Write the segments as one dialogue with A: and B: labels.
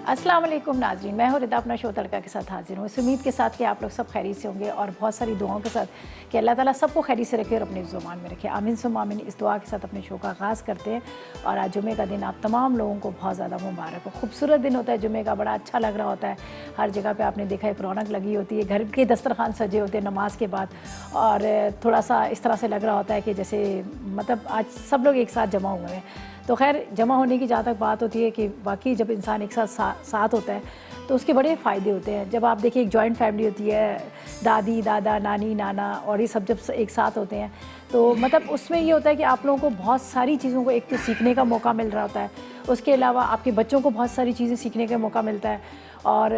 A: अस्सलाम वालेकुम नाज़रीन, मैं हूँ रिदा अपना शो तड़का के साथ हाजिर हूँ। इस उम्मीद के साथ कि आप लोग सब खैरियत से होंगे और बहुत सारी दुआओं के साथ कि अल्लाह ताला सबको खैरियत से रखे और अपने ज़ुबान में रखे। आमीन सुम्मा आमीन। इस दुआ के साथ अपने शो का आगाज़ करते हैं और आज जुमे का दिन आप तमाम लोगों को बहुत ज़्यादा मुबारक हो। खूबसूरत दिन होता है जुमे का, बड़ा अच्छा लग रहा होता है। हर जगह पर आपने देखा एक रौनक लगी होती है, घर के दस्तरखान सजे होते हैं नमाज के बाद, और थोड़ा सा इस तरह से लग रहा होता है कि जैसे मतलब आज सब लोग एक साथ जमा हुए हैं। तो खैर जमा होने की जहाँ तक बात होती है कि वाकई जब इंसान एक साथ होता है तो उसके बड़े फ़ायदे होते हैं। जब आप देखिए एक जॉइंट फैमिली होती है, दादी दादा नानी नाना और ये सब जब एक साथ होते हैं तो मतलब उसमें ये होता है कि आप लोगों को बहुत सारी चीज़ों को एक तो सीखने का मौका मिल रहा होता है, उसके अलावा आपके बच्चों को बहुत सारी चीज़ें सीखने का मौका मिलता है। और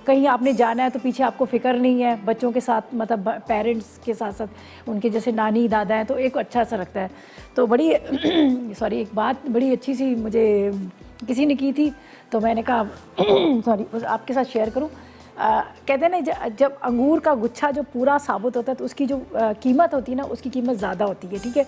A: कहीं आपने जाना है तो पीछे आपको फ़िक्र नहीं है, बच्चों के साथ मतलब पेरेंट्स के साथ साथ उनके जैसे नानी दादा हैं तो एक अच्छा सा लगता है। तो बड़ी सॉरी एक बात बड़ी अच्छी सी मुझे किसी ने की थी तो मैंने कहा सॉरी बस आपके साथ शेयर करूं। कहते हैं ना जब अंगूर का गुच्छा जो पूरा साबुत होता है तो उसकी जो कीमत होती है ना उसकी कीमत ज़्यादा होती है, ठीक है।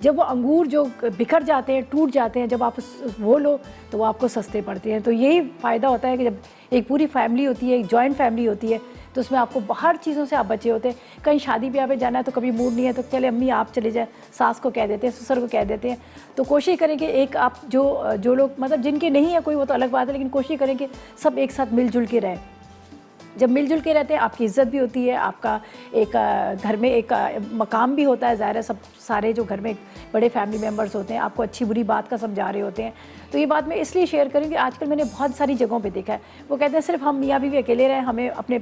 A: जब वो अंगूर जो बिखर जाते हैं टूट जाते हैं, जब आप वो लो तो वो आपको सस्ते पड़ते हैं। तो यही फ़ायदा होता है कि जब एक पूरी फैमिली होती है, एक जॉइंट फैमिली होती है तो उसमें आपको हर चीज़ों से आप बचे होते हैं। कहीं शादी ब्याह पे जाना है तो कभी मूड नहीं है तो चले अम्मी आप चले जाए, सास को कह देते हैं, ससुर को कह देते हैं। तो कोशिश करें कि एक आप जो लोग मतलब जिनके नहीं है कोई वो तो अलग बात है, लेकिन कोशिश करें कि सब एक साथ मिलजुल के रहें। जब मिलजुल के रहते हैं आपकी इज़्ज़त भी होती है, आपका एक घर में एक मकाम भी होता है। ज़ाहिर है सब सारे जो घर में बड़े फैमिली मेम्बर्स होते हैं आपको अच्छी बुरी बात का समझा रहे होते हैं। तो ये बात मैं इसलिए शेयर करूँ कि आजकल मैंने बहुत सारी जगहों पे देखा है, वो कहते हैं सिर्फ हम मियाँ बीवी अकेले रहें, हमें अपने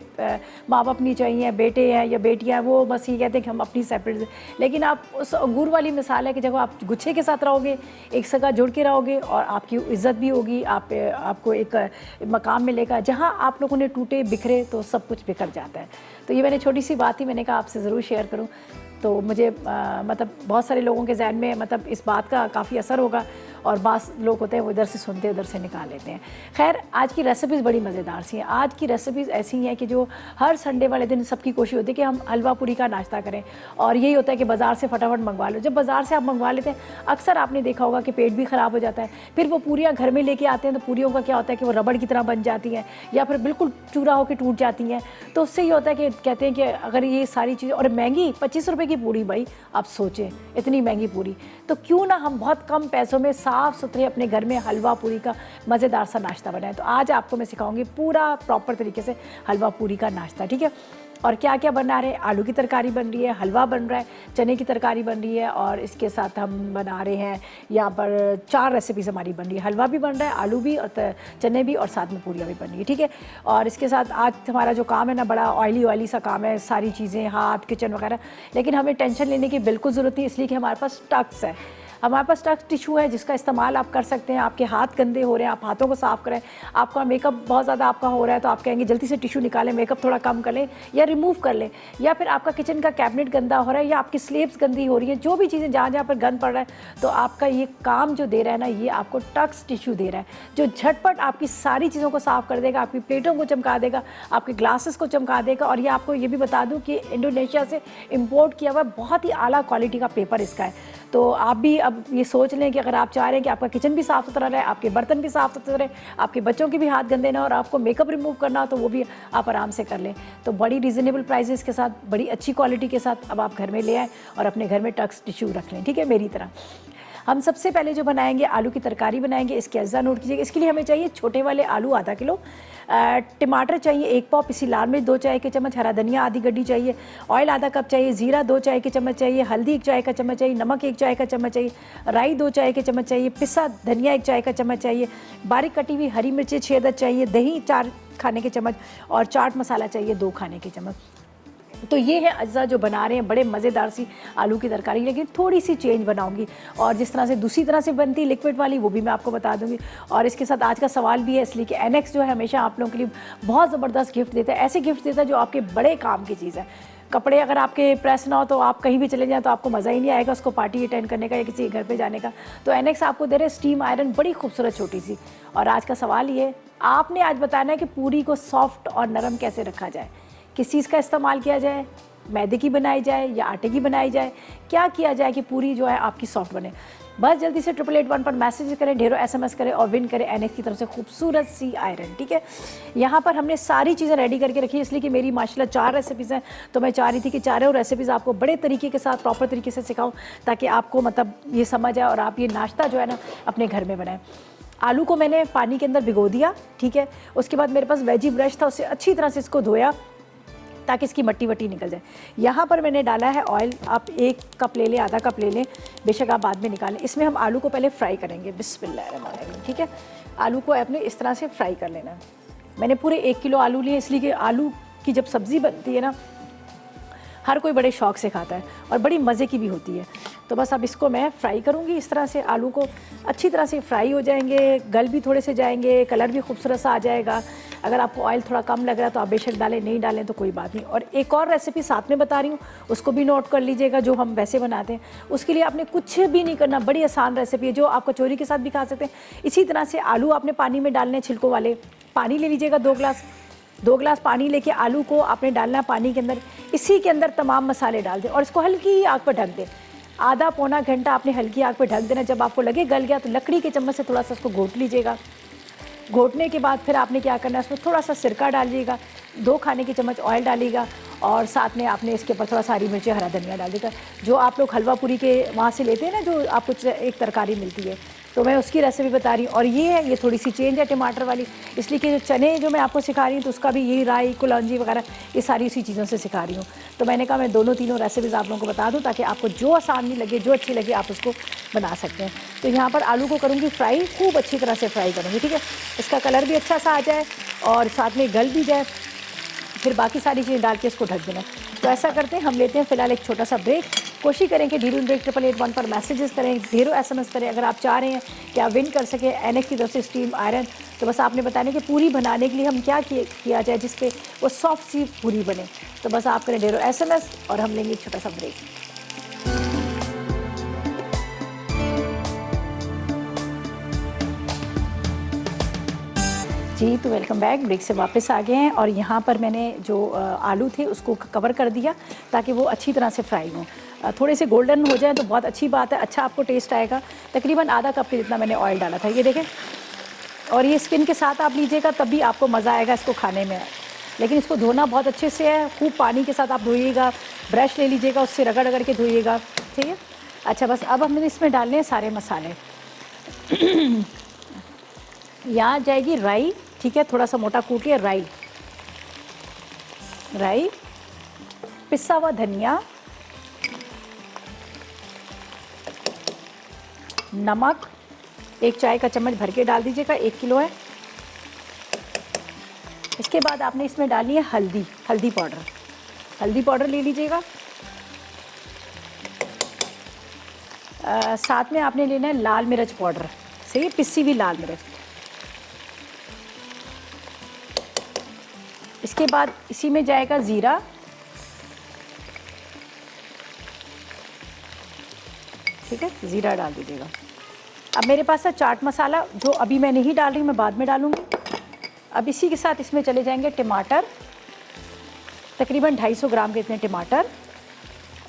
A: माँ बाप नहीं चाहिए, बेटे हैं या बेटियाँ हैं, वो बस ये कहते हैं कि हम अपनी सेपरेट। लेकिन आप उस अंगूर वाली मिसाल है कि जब आप गुच्छे के साथ रहोगे, एक सगा जुड़ के रहोगे और आपकी इज़्ज़त भी होगी, आपको एक मकाम मिलेगा। जहाँ आप लोगों ने टूटे बिखरे तो सब कुछ बिखर जाता है। तो ये मैंने छोटी सी बात ही मैंने कहा आपसे ज़रूर शेयर करूं। तो मुझे मतलब बहुत सारे लोगों के जहन में मतलब इस बात का काफ़ी असर होगा और बास लोग होते हैं वो इधर से सुनते हैं उधर से निकाल लेते हैं। खैर आज की रेसिपीज़ बड़ी मज़ेदार सी हैं। आज की रेसिपीज़ ऐसी हैं कि जो हर संडे वाले दिन सबकी कोशिश होती है कि हम हलवा पूरी का नाश्ता करें, और यही होता है कि बाज़ार से फटाफट मंगवा लो। जब बाज़ार से आप मंगवा लेते हैं अक्सर आपने देखा होगा कि पेट भी ख़राब हो जाता है। फिर वो पूरियाँ घर में लेके आते हैं तो पूरियों का क्या होता है कि वो रबड़ की तरह बन जाती हैं या फिर बिल्कुल चूरा होकर टूट जाती हैं। तो उससे ये होता है कि कहते हैं कि अगर ये सारी चीज़ें और महंगी 25 रुपये की पूरी, भाई आप सोचें इतनी महंगी पूरी, तो क्यों ना हम बहुत कम पैसों में साफ़ सुथरे अपने घर में हलवा पूरी का मज़ेदार सा नाश्ता बनाएं। तो आज आपको मैं सिखाऊंगी पूरा प्रॉपर तरीके से हलवा पूरी का नाश्ता, ठीक है। और क्या क्या बना रहे हैं, आलू की तरकारी बन रही है, हलवा बन रहा है, चने की तरकारी बन रही है, और इसके साथ हम बना रहे हैं यहाँ पर 4 रेसिपीज़ हमारी बन रही है। हलवा भी बन रहा है, आलू भी और चने भी, और साथ में पूरियाँ भी बन रही है, ठीक है। और इसके साथ आज हमारा जो काम है ना बड़ा ऑयली सा काम है, सारी चीज़ें हाथ किचन वगैरह, लेकिन हमें टेंशन लेने की बिल्कुल ज़रूरत नहीं, इसलिए कि हमारे पास टक्स है, हमारे पास टक्स टिशू है जिसका इस्तेमाल आप कर सकते हैं। आपके हाथ गंदे हो रहे हैं, आप हाथों को साफ़ करें, आपका मेकअप बहुत ज़्यादा आपका हो रहा है तो आप कहेंगे जल्दी से टिशू निकालें, मेकअप थोड़ा कम कर लें या रिमूव कर लें, या फिर आपका किचन का कैबिनेट गंदा हो रहा है या आपकी स्लेब्स गंदी हो रही है, जो भी चीज़ें जहाँ जहाँ पर गंद पड़ रहा है, तो आपका ये काम जो दे रहा है ना ये आपको टक्स टिशू दे रहा है जो झटपट आपकी सारी चीज़ों को साफ़ कर देगा, आपकी प्लेटों को चमका देगा, आपके ग्लासेस को चमका देगा। और ये आपको ये भी बता दूँ कि इंडोनेशिया से इम्पोर्ट किया हुआ बहुत ही आला क्वालिटी का पेपर इसका है। तो आप भी अब ये सोच लें कि अगर आप चाह रहे हैं कि आपका किचन भी साफ़ सुथरा रहे, आपके बर्तन भी साफ़ सुथरे रहे, आपके बच्चों के भी हाथ गंदे ना और आपको मेकअप रिमूव करना हो तो वो भी आप आराम से कर लें। तो बड़ी रीज़नेबल प्राइसेस के साथ, बड़ी अच्छी क्वालिटी के साथ अब आप घर में ले आएँ और अपने घर में टक्स टिश्यू रख लें, ठीक है। मेरी तरह हम सबसे पहले जो बनाएंगे आलू की तरकारी बनाएंगे। इसके अज्जा नोट कीजिएगा। इसके लिए हमें चाहिए छोटे वाले आलू आधा किलो, टमाटर चाहिए 1 पाव, पिसी लाल मिर्च 2 चाय के चम्मच, हरा धनिया आधी गड्डी चाहिए, ऑयल आधा कप चाहिए, जीरा 2 चाय के चम्मच चाहिए, हल्दी 1 चाय का चम्मच चाहिए, नमक 1 चाय का चम्मच चाहिए, राई 2 चाय के चम्मच चाहिए, पिसा धनिया 1 चाय का चम्मच चाहिए, बारीक कटी हुई हरी मिर्ची 6 अदद चाहिए, दही 4 खाने के चम्मच और चाट मसाला चाहिए 2 खाने के चम्मच। तो ये है अज्जा जो बना रहे हैं, बड़े मज़ेदार सी आलू की तरकारी, लेकिन थोड़ी सी चेंज बनाऊंगी और जिस तरह से दूसरी तरह से बनती लिक्विड वाली वो भी मैं आपको बता दूंगी। और इसके साथ आज का सवाल भी है, इसलिए कि एनेक्स जो है हमेशा आप लोगों के लिए बहुत ज़बरदस्त गिफ्ट देता है, ऐसे गिफ्ट देता है जो आपके बड़े काम की चीज़ है। कपड़े अगर आपके प्रेस ना हो तो आप कहीं भी चले जाएं तो आपको मज़ा ही नहीं आएगा उसको पार्टी अटेंड करने का या किसी घर पे जाने का। तो एनेक्स आपको दे रहे स्टीम आयरन, बड़ी खूबसूरत छोटी सी। और आज का सवाल ये, आपने आज बताना है कि पूरी को सॉफ्ट और नरम कैसे रखा जाए, किस चीज़ का इस्तेमाल किया जाए, मैदे की बनाई जाए या आटे की बनाई जाए, क्या किया जाए कि पूरी जो है आपकी सॉफ्ट बने। बस जल्दी से 888 पर मैसेज करें, ढेरों SMS करें और विन करें NX की तरफ से खूबसूरत सी आयरन। ठीक है, यहाँ पर हमने सारी चीज़ें रेडी करके रखी है, इसलिए कि मेरी माशाल्लाह 4 रेसिपीज़ हैं, तो मैं चाह रही थी कि चारों रेसिपीज़ आपको बड़े तरीके के साथ प्रॉपर तरीके से सिखाऊं, ताकि आपको मतलब ये समझ आए और आप ये नाश्ता जो है ना अपने घर में बनाएं। आलू को मैंने पानी के अंदर भिगो दिया, ठीक है। उसके बाद मेरे पास वेजी ब्रश था, उससे अच्छी तरह से इसको धोया ताकि इसकी मट्टी वट्टी निकल जाए। यहाँ पर मैंने डाला है ऑयल, आप 1 कप ले लें, आधा कप ले लें, बेशक आप बाद में निकालें। इसमें हम आलू को पहले फ्राई करेंगे, बिस्मिल्लाहिर्रहमानिर्रहीम। ठीक है, आलू को आपने इस तरह से फ्राई कर लेना। मैंने पूरे 1 किलो आलू लिए, इसलिए कि आलू की जब सब्ज़ी बनती है ना, हर कोई बड़े शौक से खाता है और बड़ी मज़े की भी होती है। तो बस अब इसको मैं फ्राई करूँगी इस तरह से, आलू को अच्छी तरह से फ्राई हो जाएंगे, गल भी थोड़े से जाएंगे, कलर भी खूबसूरत सा आ जाएगा। अगर आपको ऑयल थोड़ा कम लग रहा है तो आप बेशक डालें, नहीं डालें तो कोई बात नहीं। और एक और रेसिपी साथ में बता रही हूँ, उसको भी नोट कर लीजिएगा, जो हम वैसे बनाते हैं। उसके लिए आपने कुछ भी नहीं करना, बड़ी आसान रेसिपी है जो आप कचौरी के साथ भी खा सकते हैं। इसी तरह से आलू आपने पानी में डालने, छिलकों वाले पानी ले लीजिएगा, 2 गिलास पानी लेके आलू को आपने डालना है पानी के अंदर। इसी के अंदर तमाम मसाले डाल दें और इसको हल्की आग पर ढक दें। आधा पौना घंटा आपने हल्की आग पर ढक देना। जब आपको लगे गल गया तो लकड़ी के चम्मच से थोड़ा सा उसको घोट लीजिएगा। घोटने के बाद फिर आपने क्या करना है, उसमें थोड़ा सा सिरका डालिएगा, 2 खाने की चम्मच ऑयल डालिएगा और साथ में आपने इसके ऊपर थोड़ा सा हरी मिर्ची, हरा धनिया डाल देगा। जो आप लोग हलवा पूरी के वहाँ से लेते हैं ना, जो आपको एक तरकारी मिलती है, तो मैं उसकी रेसिपी बता रही हूँ। और ये है, ये थोड़ी सी चेंज है टमाटर वाली, इसलिए कि जो चने जो मैं आपको सिखा रही हूँ तो उसका भी यही राई, कुलौंजी वगैरह ये सारी उसी चीज़ों से सिखा रही हूँ। तो मैंने कहा मैं दोनों तीनों रेसिपीज़ आप लोगों को बता दूँ ताकि आपको जो आसान नहीं लगे, जो अच्छी लगे, आप उसको बना सकते हैं। तो यहाँ पर आलू को करूँगी फ्राई, खूब अच्छी तरह से फ्राई करूँगी। ठीक है, इसका कलर भी अच्छा सा आ जाए और साथ में गल भी जाए, फिर बाकी सारी चीज़ें डाल के इसको ढक देना। तो ऐसा करते हैं, हम लेते हैं फ़िलहाल एक छोटा सा ब्रेक। कोशिश करें कि ड्यूरिंग ब्रेक 888 पर मैसेजेस करें, ढेरों SMS करें। अगर आप चाह रहे हैं कि आप विन कर सकें NX की तरफ से स्टीम आयरन, तो बस आपने बताने कि पूरी बनाने के लिए हम क्या किया जाए जिसपे वो सॉफ्ट सी पूरी बने। तो बस आप करें ढेरों SMS और हम लेंगे एक छोटा सा ब्रेक। जी, तो वेलकम बैक। ब्रेक से वापस आ गए हैं और यहाँ पर मैंने जो आलू थे उसको कवर कर दिया ताकि वो अच्छी तरह से फ्राई हों। थोड़े से गोल्डन हो जाए तो बहुत अच्छी बात है, अच्छा आपको टेस्ट आएगा। तकरीबन आधा कप के जितना मैंने ऑयल डाला था, ये देखें। और ये स्किन के साथ आप लीजिएगा तब भी आपको मज़ा आएगा इसको खाने में। लेकिन इसको धोना बहुत अच्छे से है, खूब पानी के साथ आप धोइएगा, ब्रश ले लीजिएगा, उससे रगड़ रगड़ के धोइएगा। ठीक है, अच्छा बस अब हमने इसमें डालने हैं सारे मसाले। यहाँ जाएगी राई, ठीक है, थोड़ा सा मोटा कूट लिया राई, पिसा हुआ धनिया, नमक 1 चाय का चम्मच भर के डाल दीजिएगा, 1 किलो है। इसके बाद आपने इसमें डालनी है हल्दी पाउडर ले लीजिएगा। साथ में आपने लेना है लाल मिर्च पाउडर, सही, पिसी हुई लाल मिर्च। इसके बाद इसी में जाएगा ज़ीरा, ठीक है, ज़ीरा डाल दीजिएगा। अब मेरे पास है चाट मसाला, जो अभी मैं नहीं डाल रही, मैं बाद में डालूंगी। अब इसी के साथ इसमें चले जाएंगे टमाटर, तकरीबन 250 ग्राम के इतने टमाटर।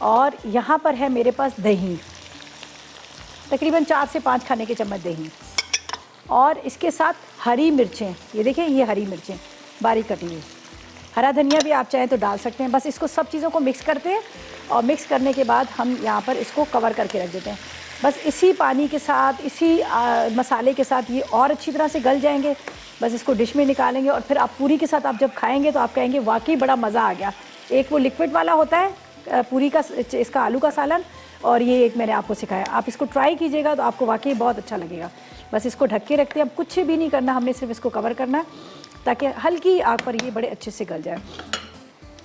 A: और यहाँ पर है मेरे पास दही, तकरीबन 4 से 5 खाने के चम्मच दही। और इसके साथ हरी मिर्चें, ये देखें, ये हरी मिर्चें बारीक कटी हुई। हरा धनिया भी आप चाहें तो डाल सकते हैं। बस इसको सब चीज़ों को मिक्स करते हैं और मिक्स करने के बाद हम यहाँ पर इसको कवर करके रख देते हैं। बस इसी पानी के साथ, इसी मसाले के साथ ये और अच्छी तरह से गल जाएंगे। बस इसको डिश में निकालेंगे और फिर आप पूरी के साथ आप जब खाएंगे तो आप कहेंगे वाकई बड़ा मज़ा आ गया। एक वो लिक्विड वाला होता है पूरी का, इसका आलू का सालन, और ये एक मैंने आपको सिखाया। आप इसको ट्राई कीजिएगा तो आपको वाकई बहुत अच्छा लगेगा। बस इसको ढक के रखते हैं, अब कुछ भी नहीं करना, हमने सिर्फ इसको कवर करना है ताकि हल्की आग पर ये बड़े अच्छे से गल जाए।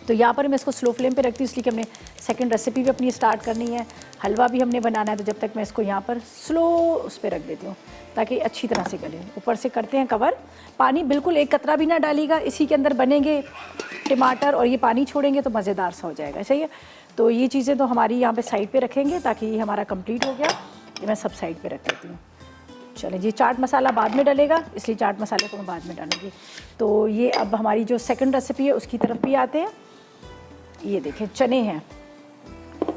A: तो यहाँ पर मैं इसको स्लो फ्लेम पे रखती हूँ, इसलिए कि हमने सेकंड रेसिपी भी अपनी स्टार्ट करनी है, हलवा भी हमने बनाना है। तो जब तक मैं इसको यहाँ पर स्लो उस पर रख देती हूँ ताकि अच्छी तरह से गले। ऊपर से करते हैं कवर, पानी बिल्कुल एक कतरा भी ना डालिएगा, इसी के अंदर बनेंगे टमाटर और ये पानी छोड़ेंगे तो मज़ेदार सा हो जाएगा, सही है। तो ये चीज़ें तो हमारी यहाँ पर साइड पर रखेंगे ताकि ये हमारा कम्प्लीट हो गया। ये मैं सब साइड पर रख देती हूँ। चलें जी, चाट मसाला बाद में डलेगा, इसलिए चाट मसाले को मैं बाद में डालूंगी। तो ये अब हमारी जो सेकंड रेसिपी है उसकी तरफ भी आते हैं। ये देखें चने हैं,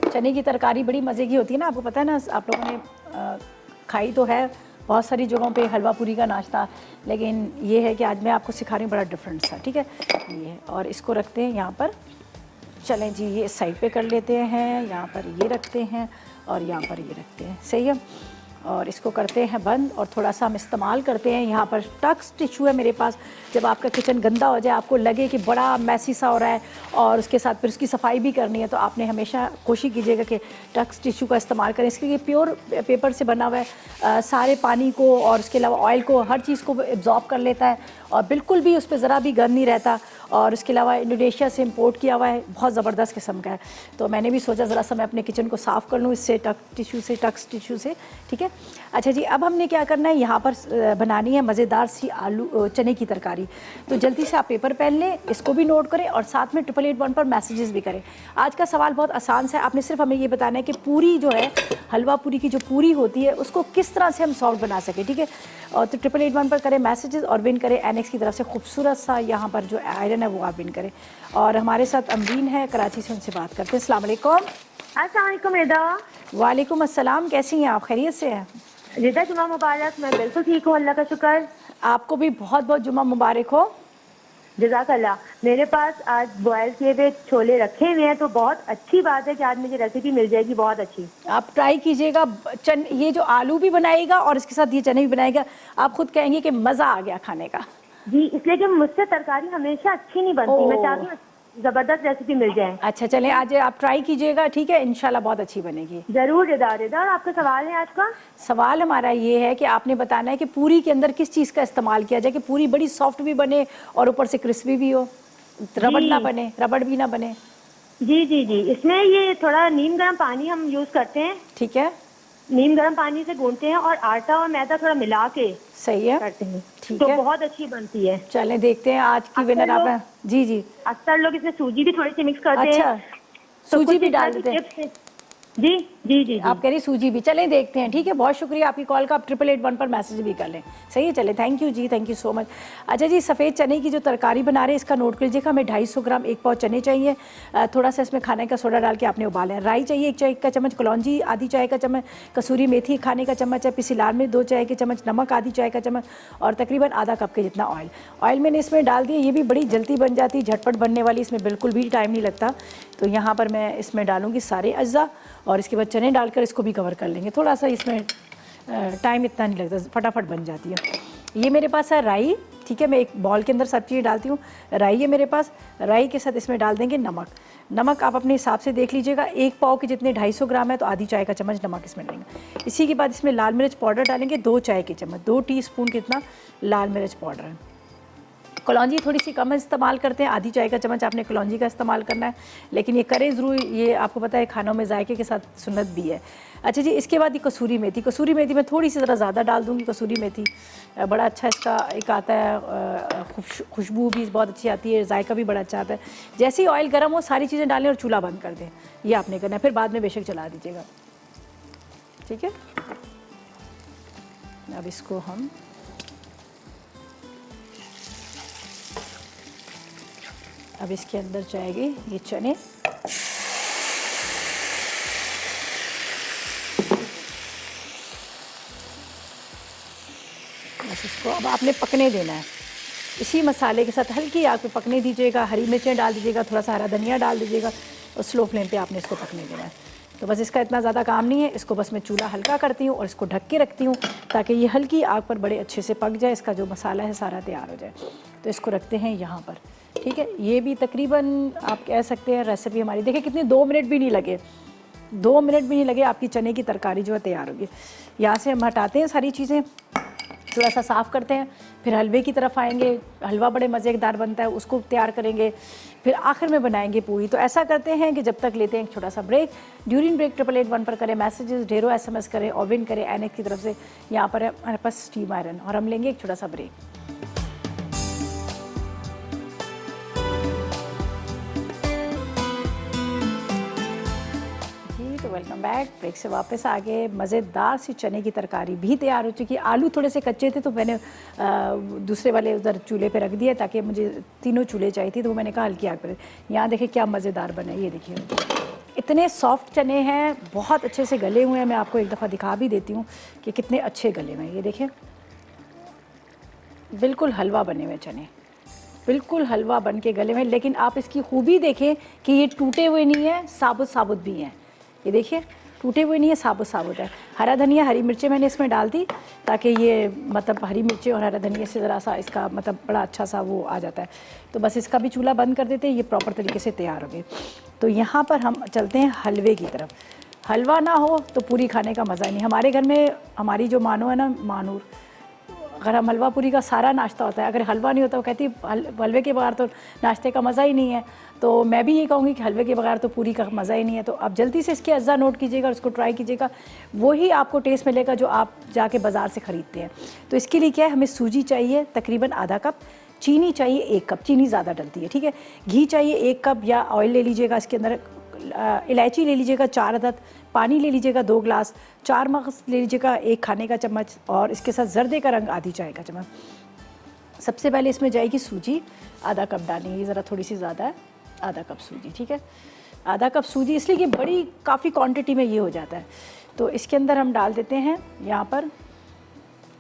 A: चने की तरकारी बड़ी मज़े की होती है ना, आपको पता है ना, आप लोगों ने खाई तो है बहुत सारी जगहों पे हलवा पूरी का नाश्ता, लेकिन ये है कि आज मैं आपको सिखा रही हूँ बड़ा डिफरेंट सा, ठीक है। ये है, और इसको रखते हैं यहाँ पर। चलें जी, ये साइड पे कर लेते हैं, यहाँ पर ये रखते हैं और यहाँ पर ये रखते हैं, सही है। और इसको करते हैं बंद, और थोड़ा सा हम इस्तेमाल करते हैं, यहाँ पर टक्स टिश्यू है मेरे पास। जब आपका किचन गंदा हो जाए, आपको लगे कि बड़ा मैसी सा हो रहा है और उसके साथ फिर उसकी सफाई भी करनी है, तो आपने हमेशा कोशिश कीजिएगा कि टक्स टिश्यू का इस्तेमाल करें। इसके लिए प्योर पेपर से बना हुआ है, सारे पानी को और उसके अलावा ऑयल को, हर चीज़ को एब्जॉर्ब कर लेता है और बिल्कुल भी उस पर ज़रा भी गंद नहीं रहता। और उसके अलावा इंडोनेशिया से इंपोर्ट किया हुआ है, बहुत ज़बरदस्त किस्म का है। तो मैंने भी सोचा ज़रा सा मैं अपने किचन को साफ़ कर लूँ इससे, टक्स टिश्यू से, ठीक है। अच्छा जी, अब हमने क्या करना है, यहाँ पर बनानी है मज़ेदार सी आलू चने की तरकारी। तो जल्दी से आप पेपर पेन लें, इसको भी नोट करें और साथ में 8881 पर मैसेजेस भी करें। आज का सवाल बहुत आसान सा है, आपने सिर्फ हमें ये बताना है कि पूरी जो है, हलवा पूरी की जो पूरी होती है, उसको किस तरह से हम सॉफ्ट बना सकें, ठीक है। और तो 8881 पर करें मैसेजेस और विन करें एनेक्स की तरफ से खूबसूरत सा यहाँ पर जो आयरन है वो आप विन करें। और हमारे साथ अमरीन है कराची से, उनसे बात करते हैं। अस्सलाम वालेकुम।
B: अस्सलाम वालेकुम रिदा।
A: वालेकुम अस्सलाम, कैसी हैं आप, खैरियत से हैं?
B: रिदा जुमा मुबारक। मैं बिल्कुल ठीक हूँ, अल्लाह का शुक्र।
A: आपको भी बहुत बहुत जुमा मुबारक हो।
B: जज़ाकल्लाह। मेरे पास आज बॉयल किए हुए छोले रखे हुए हैं, तो बहुत अच्छी बात है कि आज मुझे रेसिपी मिल जाएगी, बहुत अच्छी।
A: आप ट्राई कीजिएगा, ये जो आलू भी बनाएगा और इसके साथ ये चने भी बनाएगा, आप खुद कहेंगे कि मज़ा आ गया खाने का।
B: जी, इसलिए कि मुझसे तरकारी हमेशा अच्छी नहीं बनती, मैं चाहती हूँ जबरदस्त रेसिपी मिल जाए।
A: अच्छा चलें, आज आप ट्राई कीजिएगा, ठीक है, इंशाल्लाह बहुत अच्छी बनेगी।
B: जरूर रिदा। और आपका सवाल है आज का?
A: सवाल हमारा ये है कि आपने बताना है कि पूरी के अंदर किस चीज़ का इस्तेमाल किया जाए कि पूरी बड़ी सॉफ्ट भी बने और ऊपर से क्रिस्पी भी हो, रबड़ ना बने, रबड़ भी ना बने।
B: जी जी जी, इसमें ये थोड़ा नीम गर्म पानी हम यूज करते हैं,
A: ठीक है।
B: नीम गर्म पानी से गूंथते हैं और आटा और मैदा थोड़ा मिला के
A: सही है,
B: करते हैं,
A: ठीक
B: तो
A: है,
B: बहुत अच्छी बनती है।
A: चलें देखते हैं आज की विनर आप। जी जी,
B: अक्सर लोग इसमें सूजी भी थोड़ी सी मिक्स करते हैं।
A: अच्छा, सूजी भी डाल देते हैं।
B: जी जी जी,
A: आप कह रही सूजी भी, चलें देखते हैं, ठीक है। बहुत शुक्रिया आपकी कॉल का, आप 8881 पर मैसेज भी कर लें, सही है। चले, थैंक यू जी, थैंक यू सो मच। अच्छा जी, सफ़ेद चने की जो तरकारी बना रहे हैं इसका नोट कर लीजिएगा। हमें 250 ग्राम, 1 पाव चने चाहिए, थोड़ा सा इसमें खाने का सोडा डाल के आपने उबाले हैं। राई चाहिए 1 चाय का चम्मच, कलौंजी आधी चाय का चम्मच, कसूरी मेथी खाने का चम्मच है, पिसी लाल मिर्च 2 चाय के चम्मच, नमक आधी चाय का चम्मच और तकरीबन आधा कप के जितना ऑयल मैंने इसमें डाल दिया। ये भी बड़ी जल्दी बन जाती है, झटपट बनने वाली, इसमें बिल्कुल भी टाइम नहीं लगता। तो यहाँ पर मैं इसमें डालूँगी सारे अज्जा और इसके बाद चने डालकर इसको भी कवर कर लेंगे। थोड़ा सा इसमें टाइम इतना नहीं लगता, फटाफट बन जाती है। ये मेरे पास है राई, ठीक है, मैं एक बॉल के अंदर सब चीज़ें डालती हूँ। राई है मेरे पास, राई के साथ इसमें डाल देंगे नमक आप अपने हिसाब से देख लीजिएगा। 1 पाव के जितने 250 ग्राम है तो आधी चाय का चम्मच नमक इसमें डालेंगे। इसी के बाद इसमें लाल मिर्च पाउडर डालेंगे 2 चाय के चम्मच, 2 टीस्पून कितना लाल मिर्च पाउडर है। कलौंजी थोड़ी सी कम इस्तेमाल करते हैं, आधी चाय का चम्मच आपने कलौंजी का इस्तेमाल करना है, लेकिन ये करें ज़रूर, ये आपको पता है खानों में जायके के साथ सुन्नत भी है। अच्छा जी, इसके बाद ये कसूरी मेथी मैं थोड़ी सी ज़रा ज़्यादा डाल दूँगी। कसूरी मेथी बड़ा अच्छा इसका एक आता है, खुशबू भी बहुत अच्छी आती है, जायका भी बड़ा अच्छा आता है। जैसे ही ऑयल गर्म हो सारी चीज़ें डालें और चूल्हा बंद कर दें, ये आपने करना है, फिर बाद में बेशक चला दीजिएगा, ठीक है। अब इसको हम अब इसके अंदर जाएगी ये चने, बस इसको अब आपने पकने देना है इसी मसाले के साथ, हल्की आग पे पकने दीजिएगा। हरी मिर्चें डाल दीजिएगा, थोड़ा सा हरा धनिया डाल दीजिएगा और स्लो फ्लेम पे आपने इसको पकने देना है। तो बस इसका इतना ज़्यादा काम नहीं है, इसको बस मैं चूल्हा हल्का करती हूँ और इसको ढक के रखती हूँ ताकि ये हल्की आग पर बड़े अच्छे से पक जाए, इसका जो मसाला है सारा तैयार हो जाए। तो इसको रखते हैं यहाँ पर, ठीक है। ये भी तकरीबन आप कह सकते हैं रेसिपी हमारी, देखिए कितने 2 मिनट भी नहीं लगे, 2 मिनट भी नहीं लगे, आपकी चने की तरकारी जो है तैयार होगी। यहाँ से हम हटाते हैं सारी चीज़ें, थोड़ा सा साफ़ करते हैं, फिर हलवे की तरफ आएंगे। हलवा बड़े मज़ेदार बनता है, उसको तैयार करेंगे, फिर आखिर में बनाएंगे पूरी। तो ऐसा करते हैं कि जब तक लेते हैं एक छोटा सा ब्रेक। ड्यूरिंग ब्रेक 8881 पर करें मैसेजेस, ढेरों SMS करें और विन करें एनेक्स की तरफ से। यहाँ पर है हमारे पास स्टीम आयरन और हम लेंगे एक छोटा सा ब्रेक। तो वेलकम बैक। ब्रेक से वापस आ गए। मज़ेदार सी चने की तरकारी भी तैयार हो चुकी है। आलू थोड़े से कच्चे थे तो मैंने दूसरे वाले उधर चूल्हे पे रख दिया, ताकि मुझे तीनों चूल्हे चाहिए थी, तो वो मैंने कहा हल्की आग पर। यहाँ देखिए क्या मज़ेदार बने, ये देखिए इतने सॉफ्ट चने हैं, बहुत अच्छे से गले हुए हैं। मैं आपको एक दफ़ा दिखा भी देती हूँ कि कितने अच्छे गले हुए हैं। ये देखिए बिल्कुल हलवा बने हुए चने, बिल्कुल हलवा बन के गले में। लेकिन आप इसकी खूबी देखें कि ये टूटे हुए नहीं है, साबुत साबुत भी हैं। ये देखिए टूटे हुए नहीं है, साबुत साबुत है। हरा धनिया, हरी मिर्चें मैंने इसमें डाल दी, ताकि ये मतलब हरी मिर्चें और हरा धनिया से ज़रा सा इसका मतलब बड़ा अच्छा सा वो आ जाता है। तो बस इसका भी चूल्हा बंद कर देते हैं, ये प्रॉपर तरीके से तैयार हो गए। तो यहाँ पर हम चलते हैं हलवे की तरफ। हलवा ना हो तो पूरी खाने का मज़ा ही नहीं। हमारे घर में हमारी जो मानो है ना, मानूर, अगर हम हलवा पूरी का सारा नाश्ता होता है, अगर हलवा नहीं होता वो कहती हलवे के बगैर तो नाश्ते का मज़ा ही नहीं है। तो मैं भी ये कहूँगी कि हलवे के बगैर तो पूरी का मज़ा ही नहीं है। तो आप जल्दी से इसके अज्जा नोट कीजिएगा, उसको ट्राई कीजिएगा, वही आपको टेस्ट मिलेगा जो आप जाके बाज़ार से ख़रीदते हैं। तो इसके लिए क्या है, हमें सूजी चाहिए तकरीबन आधा कप, चीनी चाहिए 1 कप, चीनी ज़्यादा डलती है, ठीक है। घी चाहिए 1 कप या ऑयल ले लीजिएगा, इसके अंदर इलायची ले लीजिएगा 4 अदद, पानी ले लीजिएगा 2 गिलास, 4 मगज़ ले लीजिएगा 1 खाने का चम्मच, और इसके साथ जर्दे का रंग आधी चाय का चम्मच। सबसे पहले इसमें जाएगी सूजी, आधा कप डालेंगे, ये ज़रा थोड़ी सी ज़्यादा है, आधा कप सूजी, ठीक है। आधा कप सूजी इसलिए कि बड़ी काफ़ी क्वांटिटी में ये हो जाता है। तो इसके अंदर हम डाल देते हैं यहाँ पर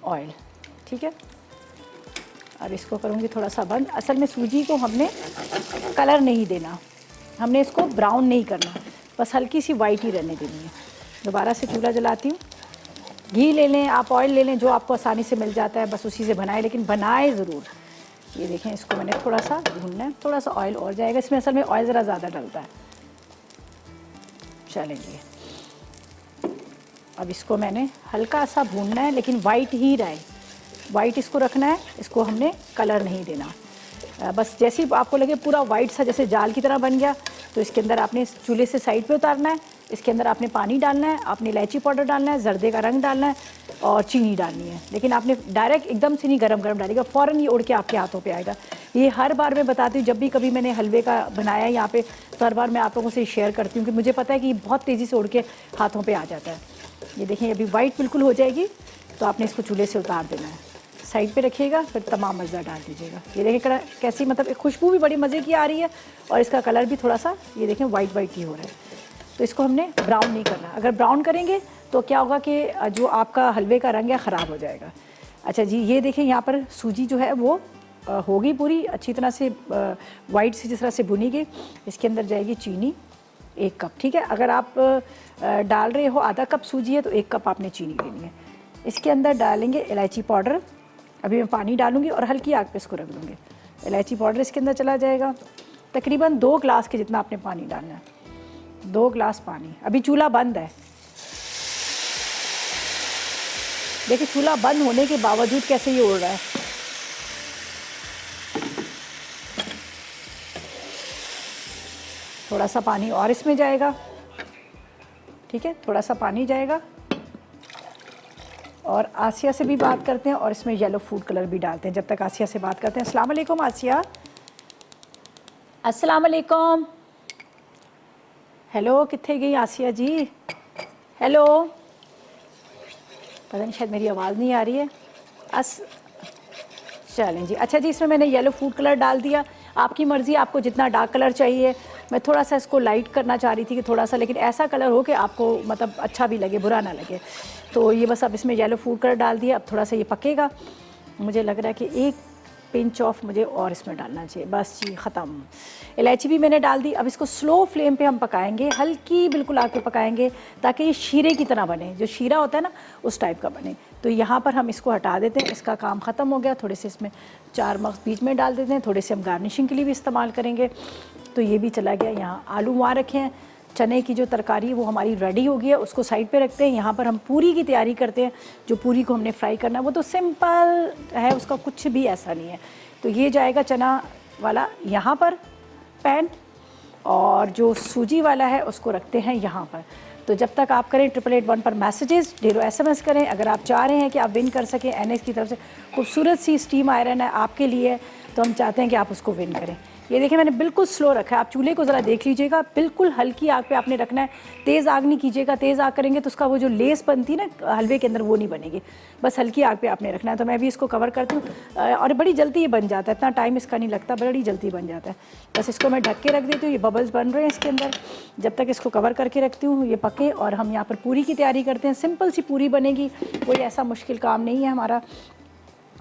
A: ऑयल, ठीक है। अब इसको करूँगी थोड़ा सा बंद। असल में सूजी को हमने कलर नहीं देना, हमने इसको ब्राउन नहीं करना, बस हल्की सी वाइट ही रहने देनी है। दोबारा से चूल्हा जलाती हूँ। घी ले लें आप, ऑयल ले लें, जो आपको आसानी से मिल जाता है, बस उसी से बनाएं, लेकिन बनाएं ज़रूर। ये देखें, इसको मैंने थोड़ा सा भूनना है, थोड़ा सा ऑयल और जाएगा इसमें, असल में ऑयल ज़रा ज़्यादा डलता है। चलेंगे, अब इसको मैंने हल्का सा भूनना है, लेकिन वाइट ही रहे, वाइट इसको रखना है, इसको हमने कलर नहीं देना। बस जैसे ही आपको लगे पूरा वाइट सा जैसे जाल की तरह बन गया, तो इसके अंदर आपने चूल्हे से साइड पे उतारना है। इसके अंदर आपने पानी डालना है, आपने इलायची पाउडर डालना है, जर्दे का रंग डालना है और चीनी डालनी है। लेकिन आपने डायरेक्ट एकदम से नहीं गरम गरम डालेगा, फ़ौरन ये उड़ के आपके हाथों पे आएगा। ये हर बार मैं बताती हूँ, जब भी कभी मैंने हलवे का बनाया यहाँ पे, तो हर बार मैं आप लोगों से शेयर करती हूँ कि मुझे पता है कि बहुत तेज़ी से उड़ के हाथों पर आ जाता है। ये देखें अभी वाइट बिल्कुल हो जाएगी, तो आपने इसको चूल्हे से उतार देना है, साइड पे रखिएगा, फिर तमाम मज़ा डाल दीजिएगा। ये देखिए कैसी मतलब एक खुशबू भी बड़ी मज़े की आ रही है, और इसका कलर भी थोड़ा सा ये देखें वाइट वाइट ही हो रहा है। तो इसको हमने ब्राउन नहीं करना, अगर ब्राउन करेंगे तो क्या होगा कि जो आपका हलवे का रंग है ख़राब हो जाएगा। अच्छा जी, ये देखें यहाँ पर सूजी जो है वो होगी पूरी अच्छी तरह से वाइट से जिस तरह से भुनी गई। इसके अंदर जाएगी चीनी 1 कप, ठीक है। अगर आप डाल रहे हो आधा कप सूजी है तो 1 कप आपने चीनी लेनी है। इसके अंदर डालेंगे इलायची पाउडर, अभी मैं पानी डालूंगी और हल्की आग पे इसको रख दूँगी। इलायची पाउडर इसके अंदर चला जाएगा, तकरीबन 2 गिलास के जितना आपने पानी डालना है, 2 गिलास पानी। अभी चूल्हा बंद है, देखिए चूल्हा बंद होने के बावजूद कैसे ये उड़ रहा है। थोड़ा सा पानी और इसमें जाएगा, ठीक है, थोड़ा सा पानी जाएगा। और आसिया से भी बात करते हैं और इसमें येलो फूड कलर भी डालते हैं। जब तक आसिया से बात करते हैं, अस्सलाम वालेकुम आसिया। अस्सलाम वालेकुम। हेलो, कित्थे गई आसिया जी? हेलो, पता नहीं शायद मेरी आवाज़ नहीं आ रही है। चलें जी, अच्छा जी, इसमें मैंने येलो फूड कलर डाल दिया। आपकी मर्ज़ी, आपको जितना डार्क कलर चाहिए। मैं थोड़ा सा इसको लाइट करना चाह रही थी कि थोड़ा सा, लेकिन ऐसा कलर हो कि आपको मतलब अच्छा भी लगे, बुरा ना लगे। तो ये बस अब इसमें येलो फूड कलर डाल दिया। अब थोड़ा सा ये पकेगा, मुझे लग रहा है कि 1 पिंच ऑफ मुझे और इसमें डालना चाहिए। बस जी, ख़त्म। इलायची भी मैंने डाल दी। अब इसको स्लो फ्लेम पे हम पकाएंगे, हल्की बिल्कुल आग पे पकाएंगे, ताकि ये शीरे की तरह बने, जो शीरा होता है ना उस टाइप का बने। तो यहाँ पर हम इसको हटा देते हैं, इसका काम ख़त्म हो गया। थोड़े से इसमें 4 मगज़ बीच में डाल देते हैं, थोड़े से हम गार्निशिंग के लिए भी इस्तेमाल करेंगे। तो ये भी चला गया। यहाँ आलू वहाँ रखे हैं, चने की जो तरकारी है वो हमारी रेडी हो गई है, उसको साइड पे रखते हैं। यहाँ पर हम पूरी की तैयारी करते हैं। जो पूरी को हमने फ्राई करना है वो तो सिंपल है, उसका कुछ भी ऐसा नहीं है। तो ये जाएगा चना वाला यहाँ पर पैन, और जो सूजी वाला है उसको रखते हैं यहाँ पर। तो जब तक आप करें 8881 पर मैसेजेस, ढेरों SMS करें। अगर आप चाह रहे हैं कि आप विन कर सकें, NS की तरफ से खूबसूरत सी स्टीम आयरन है आपके लिए, तो हम चाहते हैं कि आप उसको विन करें। ये देखिए मैंने बिल्कुल स्लो रखा है, आप चूल्हे को ज़रा देख लीजिएगा, बिल्कुल हल्की आग पे आपने रखना है, तेज़ आग नहीं कीजिएगा, तेज़ आग करेंगे तो उसका वो जो लेस बनती है ना हलवे के अंदर वो नहीं बनेगी, बस हल्की आग पे आपने रखना है। तो मैं भी इसको कवर करती हूँ और बड़ी जल्दी ये बन जाता है, इतना टाइम इसका नहीं लगता, बड़ी जल्दी बन जाता है। बस इसको मैं ढक के रख देती हूँ, ये बबल्स बन रहे हैं इसके अंदर, जब तक इसको कवर करके रखती हूँ ये पके। और हम यहाँ पर पूरी की तैयारी करते हैं, सिंपल सी पूरी बनेगी, कोई ऐसा मुश्किल काम नहीं है हमारा।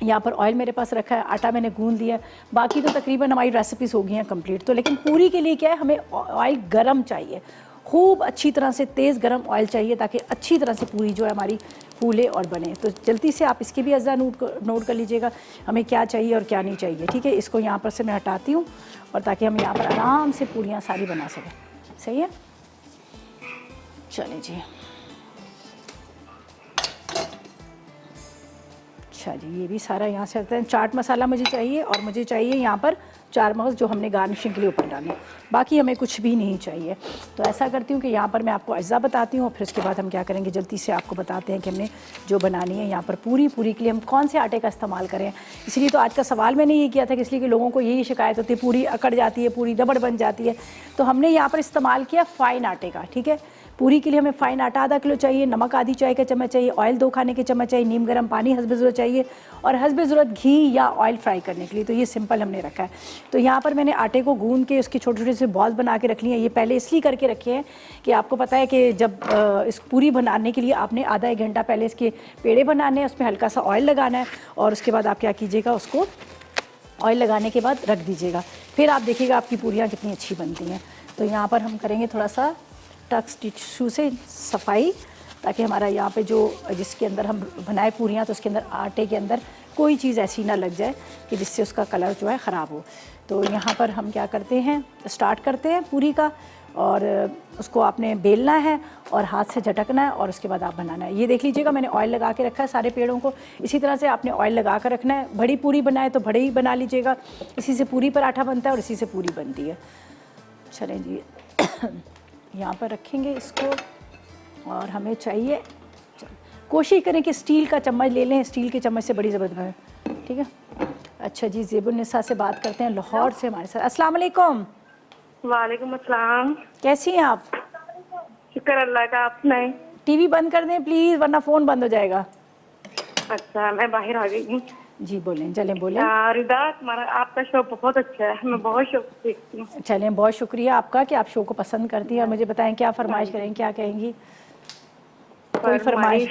A: यहाँ पर ऑयल मेरे पास रखा है, आटा मैंने गूंद लिया है, बाकी तो तकरीबन हमारी रेसिपीज़ हो गई हैं कंप्लीट। तो लेकिन पूरी के लिए क्या है, हमें ऑयल गरम चाहिए, खूब अच्छी तरह से तेज़ गरम ऑयल चाहिए ताकि अच्छी तरह से पूरी जो है हमारी फूले और बने। तो जल्दी से आप इसकी भी अज़ा नोट कर लीजिएगा हमें क्या चाहिए और क्या नहीं चाहिए, ठीक है। इसको यहाँ पर से मैं हटाती हूँ और ताकि हम यहाँ पर आराम से पूरियाँ सारी बना सकें। सही है, चलिए जी। अच्छा जी, ये भी सारा यहाँ से रखते हैं। चाट मसाला मुझे चाहिए और मुझे चाहिए यहाँ पर 4 मगज़ जो हमने गार्निशिंग के लिए ऊपर डाले, बाकी हमें कुछ भी नहीं चाहिए। तो ऐसा करती हूँ कि यहाँ पर मैं आपको अज्जा बताती हूँ और फिर उसके बाद हम क्या करेंगे, जल्दी से आपको बताते हैं कि हमने जो बनानी है यहाँ पर पूरी के लिए हम कौन से आटे का इस्तेमाल करें। इसलिए तो आज का सवाल मैंने ये किया था कि इसलिए कि लोगों को यही शिकायत होती है पूरी अकड़ जाती है, पूरी रबड़ बन जाती है। तो हमने यहाँ पर इस्तेमाल किया फ़ाइन आटे का, ठीक है। पूरी के लिए हमें फ़ाइन आटा आधा किलो चाहिए, नमक आधी चाय का चम्मच चाहिए, ऑयल 2 खाने के चम्मच चाहिए, नीम गर्म पानी हस्ब ज़रूरत चाहिए और हस्ब ज़रूरत घी या ऑयल फ्राई करने के लिए। तो ये सिंपल हमने रखा है। तो यहाँ पर मैंने आटे को गूंद के उसके छोटे छोटे से बॉल्स बना के रख लिए हैं। ये पहले इसलिए करके रखे हैं कि आपको पता है कि जब इस पूरी बनाने के लिए आपने आधा 1 घंटा पहले इसके पेड़े बनाने हैं, उसमें हल्का सा ऑयल लगाना है और उसके बाद आप क्या कीजिएगा, उसको ऑयल लगाने के बाद रख दीजिएगा, फिर आप देखिएगा आपकी पूरियाँ कितनी अच्छी बनती हैं। तो यहाँ पर हम करेंगे थोड़ा सा टक्स टिश्यू से सफाई, ताकि हमारा यहाँ पे जो जिसके अंदर हम बनाए पूरियाँ तो उसके अंदर आटे के अंदर कोई चीज़ ऐसी ना लग जाए कि जिससे उसका कलर जो है ख़राब हो। तो यहाँ पर हम क्या करते हैं, स्टार्ट करते हैं पूरी का, और उसको आपने बेलना है और हाथ से झटकना है और उसके बाद आप बनाना है। ये देख लीजिएगा मैंने ऑयल लगा के रखा है सारे पेड़ों को, इसी तरह से आपने ऑयल लगा कर रखना है। बड़ी पूरी बनाए तो बड़े ही बना लीजिएगा, इसी से पूरी पराठा बनता है और इसी से पूरी बनती है। चलें जी, यहाँ पर रखेंगे इसको और हमें चाहिए, कोशिश करें कि स्टील का चम्मच ले लें, स्टील के चम्मच से बड़ी ज़बरदस्त है, ठीक है। अच्छा जी, ज़ेबुन्निसा से बात करते हैं, लाहौर से हमारे साथ। अस्सलाम वालेकुम।
B: वालेकुम अस्सलाम।
A: कैसी हैं आप?
B: शुक्र अल्लाह का, आप सुनाएं।
A: टीवी बंद कर दें प्लीज़ वरना फ़ोन बंद हो जाएगा।
B: अच्छा, मैं बाहर आ गई हूँ।
A: जी बोलें, चलें बोलें।
B: रिदा, तुम्हारा आपका शो बहुत अच्छा है, मैं बहुत शो देखती हूँ।
A: चलें, बहुत शुक्रिया आपका कि आप शो को पसंद करती हैं। और मुझे बताएं क्या फरमाइश करें, क्या कहेंगी? कोई फरमाइश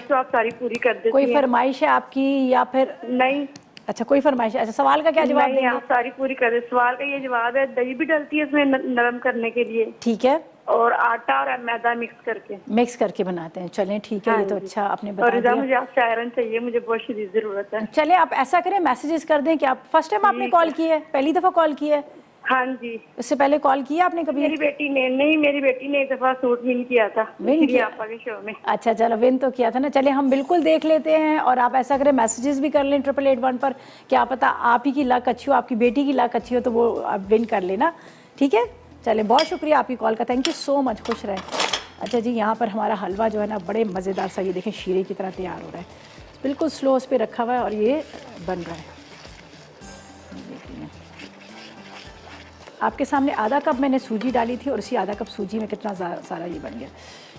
B: तो आप सारी पूरी कर देती
A: कोई
B: हैं।
A: फरमाइश है आपकी या फिर
B: नहीं?
A: अच्छा, कोई फरमाइश है। अच्छा, सवाल का क्या जवाब
B: नहीं,
A: देंगे?
B: आप सारी पूरी कर दे। सवाल का ये जवाब है, दही भी डलती है इसमें नरम करने के लिए,
A: ठीक है,
B: और आटा और मैदा मिक्स करके
A: बनाते हैं। चलें ठीक है, ये तो अच्छा आपने
B: और
A: बता
B: रिदा,
A: दिया।
B: मुझे आपसे आयरन चाहिए, मुझे बहुत शदीद जरूरत है।
A: चलें आप ऐसा करें, मैसेजेस कर दें कि आप फर्स्ट टाइम आपने कॉल की है, पहली दफ़ा कॉल की है?
B: हाँ जी।
A: इससे पहले कॉल किया आपने कभी?
B: मेरी बेटी ने एक दफा सूट विन किया था,
A: विन किया
B: आपा के शो में।
A: अच्छा, चलो विन तो किया था ना। चले हम बिल्कुल देख लेते हैं और आप ऐसा करें मैसेजेस भी कर लें 8881 पर, क्या पता आप ही की लक अच्छी हो, आपकी बेटी की लक अच्छी हो तो वो आप विन कर लेना, ठीक है। चले, बहुत शुक्रिया आपकी कॉल का, थैंक यू सो मच, खुश रहें। अच्छा जी, यहाँ पर हमारा हलवा जो है ना बड़े मज़ेदार सा, ये देखें शीरे की तरह तैयार हो रहा है, बिल्कुल स्लो उस पर रखा हुआ है और ये बन रहा है। आपके सामने आधा कप मैंने सूजी डाली थी और इसी आधा कप सूजी में कितना सारा ये बन गया।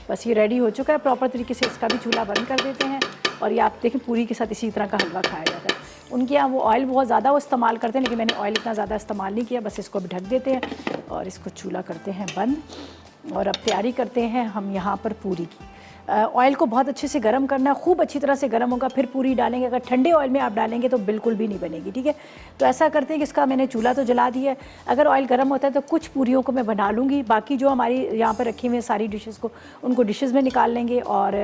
A: बस ये रेडी हो चुका है प्रॉपर तरीके से। इसका भी चूल्हा बंद कर देते हैं और ये आप देखें पूरी के साथ इसी तरह का हलवा खाया जाता है। उनके यहाँ वो ऑयल बहुत ज़्यादा वो इस्तेमाल करते हैं, लेकिन मैंने ऑयल इतना ज़्यादा इस्तेमाल नहीं किया। बस इसको भी ढक देते हैं और इसको चूल्हा करते हैं बंद और अब तैयारी करते हैं हम यहाँ पर पूरी की। ऑयल को बहुत अच्छे से गर्म करना है, खूब अच्छी तरह से गर्म होगा फिर पूरी डालेंगे। अगर ठंडे ऑयल में आप डालेंगे तो बिल्कुल भी नहीं बनेगी, ठीक है। तो ऐसा करते हैं कि इसका मैंने चूल्हा तो जला दिया है, अगर ऑयल गर्म होता है तो कुछ पूरियों को मैं बना लूँगी, बाकी जो हमारी यहाँ पर रखी हुई है सारी डिशेज़ को उनको डिशेज़ में निकाल लेंगे और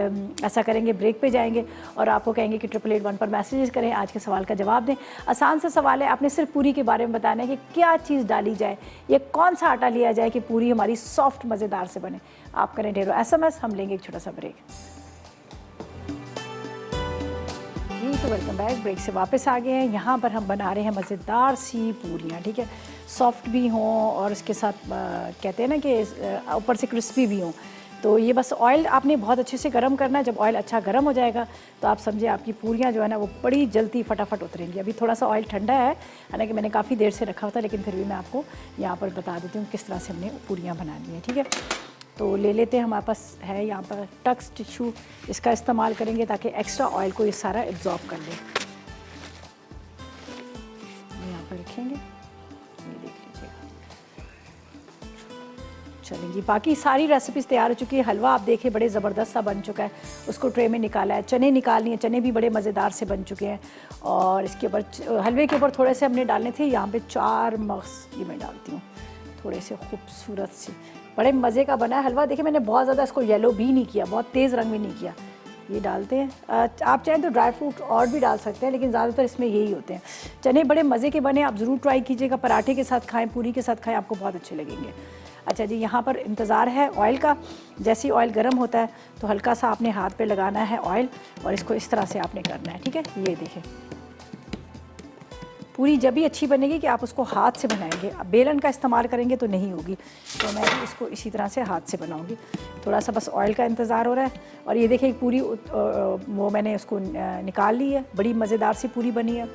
A: ऐसा करेंगे ब्रेक पे जाएंगे और आपको कहेंगे कि 8881 पर मैसेजेस करें, आज के सवाल का जवाब दें। आसान सा सवाल है, आपने सिर्फ पूरी के बारे में बताना है कि क्या चीज़ डाली जाए या कौन सा आटा लिया जाए कि पूरी हमारी सॉफ्ट मज़ेदार से बने। आप करें ढेरों SMS, हम लेंगे एक छोटा सा ब्रेक। जी तो वेलकम बैक, ब्रेक से वापस आ गए हैं। यहाँ पर हम बना रहे हैं मज़ेदार सी पूरियाँ, ठीक है, सॉफ्ट भी हों और इसके साथ कहते हैं ना कि ऊपर से क्रिस्पी भी हों। तो ये बस ऑयल आपने बहुत अच्छे से गर्म करना है। जब ऑयल अच्छा गर्म हो जाएगा तो आप समझिए आपकी पूरियाँ जो है ना वो बड़ी जल्दी फटाफट उतरेंगी। अभी थोड़ा सा ऑयल ठंडा है, हालांकि मैंने काफ़ी देर से रखा होता, लेकिन फिर भी मैं आपको यहाँ पर बता देती हूँ किस तरह से हमने पूरियाँ बनानी है। ठीक है, तो ले लेते हैं, हमारे पास है यहाँ पर टक्स टिश्यू, इसका इस्तेमाल करेंगे ताकि एक्स्ट्रा ऑयल को ये सारा एब्जॉर्ब कर ले। यहाँ पर रखेंगे, ये देख लीजिएगा। चलें जी, बाकी सारी रेसिपीज़ तैयार हो चुकी है। हलवा आप देखिए बड़े ज़बरदस्त सा बन चुका है, उसको ट्रे में निकाला है। चने निकाल लिए, चने भी बड़े मज़ेदार से बन चुके हैं। और इसके ऊपर हलवे के ऊपर थोड़े से हमने डालने थे, यहाँ पे 4 मग्स ये मैं डालती हूँ, थोड़े से खूबसूरत सी, बड़े मज़े का बना है हलवा। देखिए मैंने बहुत ज़्यादा इसको येलो भी नहीं किया, बहुत तेज़ रंग भी नहीं किया। ये डालते हैं, आप चाहें तो ड्राई फ्रूट और भी डाल सकते हैं, लेकिन ज़्यादातर इसमें यही होते हैं। चने बड़े मज़े के बने, आप ज़रूर ट्राई कीजिएगा। पराठे के साथ खाएं, पूरी के साथ खाएं, आपको बहुत अच्छे लगेंगे। अच्छा जी, यहाँ पर इंतज़ार है ऑयल का। जैसे ही ऑयल गर्म होता है तो हल्का सा आपने हाथ पे लगाना है ऑयल, और इसको इस तरह से आपने करना है। ठीक है, ये देखें, पूरी जब भी अच्छी बनेगी कि आप उसको हाथ से बनाएंगे। अब बेलन का इस्तेमाल करेंगे तो नहीं होगी, तो मैं भी इसको इसी तरह से हाथ से बनाऊंगी। थोड़ा सा बस ऑयल का इंतज़ार हो रहा है। और ये देखिए पूरी वो मैंने उसको निकाल ली है, बड़ी मज़ेदार सी पूरी बनी है।